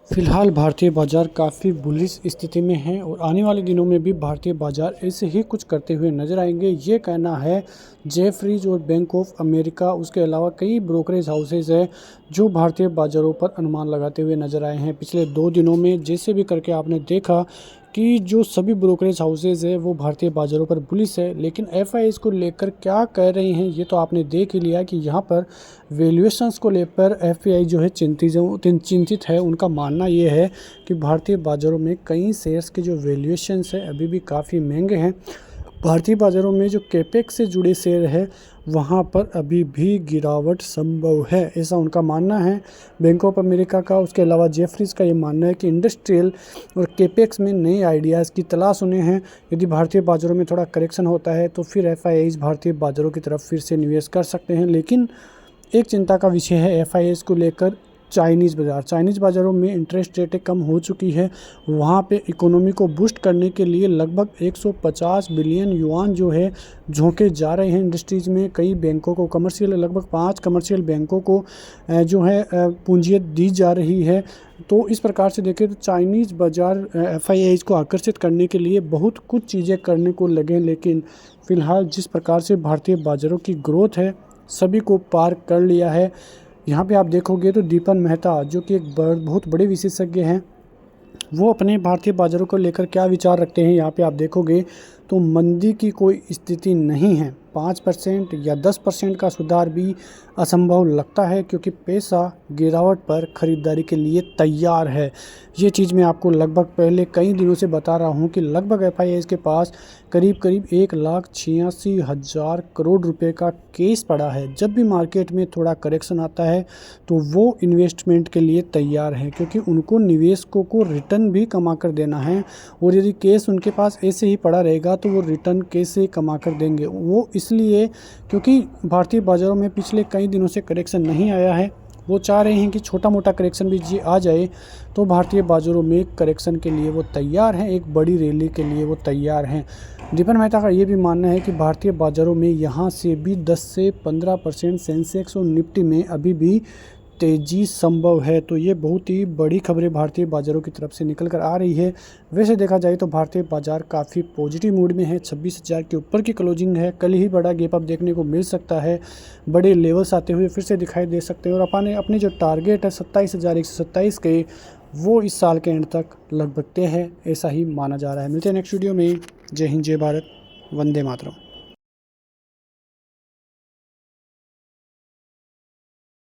फिलहाल भारतीय बाजार काफ़ी बुलिश स्थिति में है और आने वाले दिनों में भी भारतीय बाजार ऐसे ही कुछ करते हुए नजर आएंगे। ये कहना है जेफरीज और बैंक ऑफ अमेरिका, उसके अलावा कई ब्रोकरेज हाउसेज है जो भारतीय बाजारों पर अनुमान लगाते हुए नजर आए हैं पिछले 2 दिनों में। जैसे भी करके आपने देखा कि जो सभी ब्रोकरेज हाउसेज है वो भारतीय बाज़ारों पर बुलिश है, लेकिन एफआईआईज़ को लेकर क्या कह रहे हैं ये तो आपने देख ही लिया कि यहाँ पर वैल्यूएशंस को लेकर एफआईआई जो है चिंतित है। उनका मानना ये है कि भारतीय बाज़ारों में कई शेयर्स के जो वैल्यूएशंस है अभी भी काफ़ी महंगे हैं। भारतीय बाज़ारों में जो कैपेक्स से जुड़े शेयर है वहाँ पर अभी भी गिरावट संभव है, ऐसा उनका मानना है बैंक ऑफ अमेरिका का। उसके अलावा जेफरीज का ये मानना है कि इंडस्ट्रियल और कैपेक्स में नए आइडियाज़ की तलाश उन्हें है। यदि भारतीय बाज़ारों में थोड़ा करेक्शन होता है तो फिर एफआईआईज़ भारतीय बाज़ारों की तरफ फिर से निवेश कर सकते हैं। लेकिन एक चिंता का विषय है एफआईआईज़ को लेकर चाइनीज़ बाज़ारों में इंटरेस्ट रेटें कम हो चुकी है। वहाँ पे इकोनॉमी को बूस्ट करने के लिए लगभग 150 बिलियन युआन जो है झोंके जा रहे हैं इंडस्ट्रीज़ में। कई बैंकों को लगभग 5 कमर्शियल बैंकों को जो है पूंजियत दी जा रही है। तो इस प्रकार से देखें तो चाइनीज़ बाज़ार एफआईआईज़ को आकर्षित करने के लिए बहुत कुछ चीज़ें करने को लगे, लेकिन फ़िलहाल जिस प्रकार से भारतीय बाज़ारों की ग्रोथ है सभी को पार कर लिया है। यहाँ पे आप देखोगे तो दीपन मेहता जो कि एक बहुत बड़े विशेषज्ञ हैं, वो अपने भारतीय बाज़ारों को लेकर क्या विचार रखते हैं यहाँ पे आप देखोगे तो मंदी की कोई स्थिति नहीं है। 5% या 10% का सुधार भी असंभव लगता है क्योंकि पैसा गिरावट पर ख़रीदारी के लिए तैयार है। ये चीज़ मैं आपको लगभग पहले कई दिनों से बता रहा हूँ कि लगभग एफआईआईज़ के पास करीब 1,86,000 करोड़ रुपए का केस पड़ा है। जब भी मार्केट में थोड़ा करेक्शन आता है तो वो इन्वेस्टमेंट के लिए तैयार हैं क्योंकि उनको निवेशकों को रिटर्न भी कमा कर देना है। और यदि केस उनके पास ऐसे ही पड़ा रहेगा तो वो रिटर्न कैसे कमा कर देंगे, वो इसलिए क्योंकि भारतीय बाज़ारों में पिछले कई दिनों से करेक्शन नहीं आया है। वो चाह रहे हैं कि छोटा मोटा करेक्शन भी जी आ जाए तो भारतीय बाज़ारों में करेक्शन के लिए वो तैयार हैं, एक बड़ी रैली के लिए वो तैयार हैं। दीपन मेहता का ये भी मानना है कि भारतीय बाज़ारों में यहाँ से भी 10 से 15% सेंसेक्स और निफ्टी में अभी भी तेज़ी संभव है। तो ये बहुत ही बड़ी खबरें भारतीय बाज़ारों की तरफ से निकल कर आ रही है। वैसे देखा जाए तो भारतीय बाज़ार काफ़ी पॉजिटिव मूड में है, 26,000 के ऊपर की क्लोजिंग है। कल ही बड़ा गैप अप देखने को मिल सकता है, बड़े लेवल्स आते हुए फिर से दिखाई दे सकते हैं। और अपने जो टारगेट है 27,127 के, वो इस साल के एंड तक लगभग तय है, ऐसा ही माना जा रहा है। मिलते हैं नेक्स्ट वीडियो में। जय हिंद, जय भारत, वंदे मातरम।